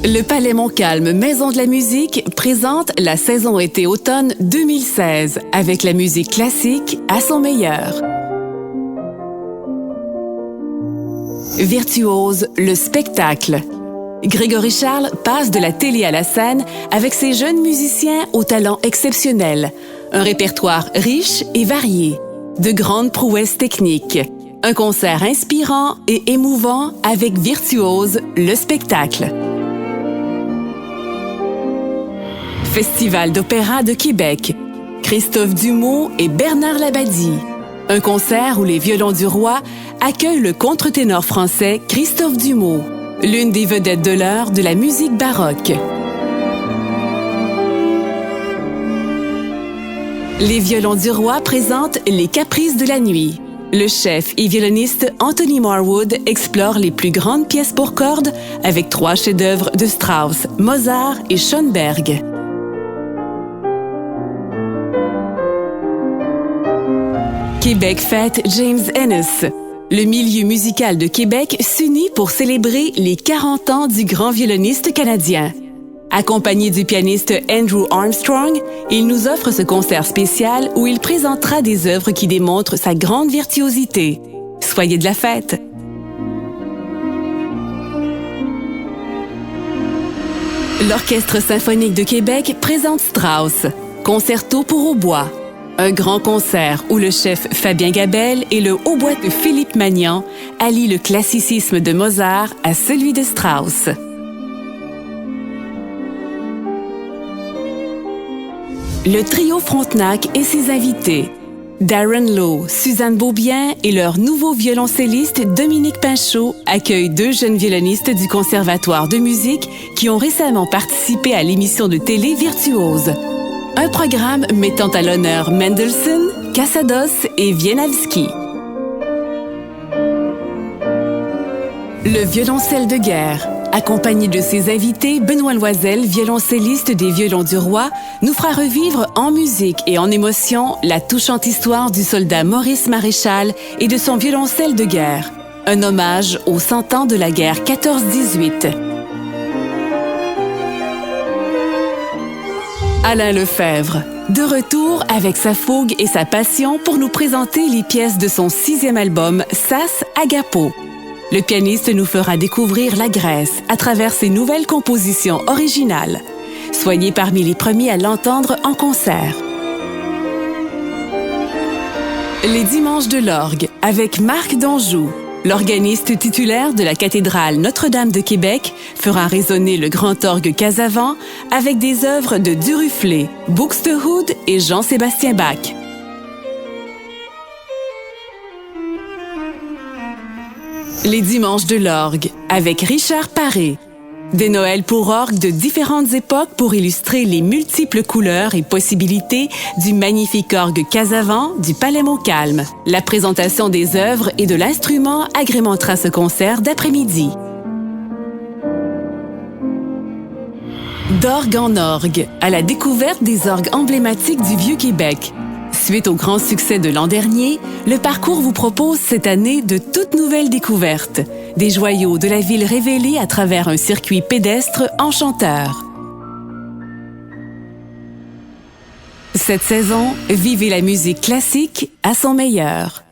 Le Palais Montcalm, Maison de la musique, présente la saison été-automne 2016 avec la musique classique à son meilleur. Virtuose, le spectacle. Grégory Charles passe de la télé à la scène avec ses jeunes musiciens au talent exceptionnel. Un répertoire riche et varié. De grandes prouesses techniques. Un concert inspirant et émouvant avec Virtuose, le spectacle. Festival d'opéra de Québec. Christophe Dumaux et Bernard Labadie. Un concert où les violons du roi accueillent le contre-ténor français Christophe Dumaux, l'une des vedettes de l'heure de la musique baroque. Les violons du roi présentent Les Caprices de la nuit. Le chef et violoniste Anthony Marwood explore les plus grandes pièces pour cordes avec 3 chefs-d'œuvre de Strauss, Mozart et Schoenberg. Québec fête James Ennis. Le milieu musical de Québec s'unit pour célébrer les 40 ans du grand violoniste canadien. Accompagné du pianiste Andrew Armstrong, il nous offre ce concert spécial où il présentera des œuvres qui démontrent sa grande virtuosité. Soyez de la fête! L'Orchestre symphonique de Québec présente Strauss, Concerto pour hautbois. Un grand concert où le chef Fabien Gabelle et le hautbois de Philippe Magnan allient le classicisme de Mozart à celui de Strauss. Le trio Frontenac et ses invités. Darren Lowe, Suzanne Beaubien et leur nouveau violoncelliste Dominique Pinchot accueillent 2 jeunes violonistes du Conservatoire de musique qui ont récemment participé à l'émission de télé Virtuose. Un programme mettant à l'honneur Mendelssohn, Cassados et Wieniawski. Le violoncelle de guerre. Accompagné de ses invités, Benoît Loisel, violoncelliste des Violons du Roi, nous fera revivre en musique et en émotion la touchante histoire du soldat Maurice Maréchal et de son violoncelle de guerre. Un hommage aux 100 ans de la guerre 14-18. Alain Lefebvre, de retour avec sa fougue et sa passion pour nous présenter les pièces de son 6e album Sas Agapo. Le pianiste nous fera découvrir la Grèce à travers ses nouvelles compositions originales. Soyez parmi les premiers à l'entendre en concert. Les dimanches de l'orgue avec Marc d'Anjou. L'organiste titulaire de la cathédrale Notre-Dame de Québec fera résonner le grand orgue Casavant avec des œuvres de Duruflé, Buxtehude et Jean-Sébastien Bach. Les dimanches de l'orgue avec Richard Paré. Des Noëls pour orgue de différentes époques pour illustrer les multiples couleurs et possibilités du magnifique orgue Casavant du Palais Montcalm. La présentation des œuvres et de l'instrument agrémentera ce concert d'après-midi. D'orgue en orgue, à la découverte des orgues emblématiques du Vieux-Québec. Suite au grand succès de l'an dernier, le parcours vous propose cette année de toutes nouvelles découvertes, des joyaux de la ville révélés à travers un circuit pédestre enchanteur. Cette saison, vivez la musique classique à son meilleur.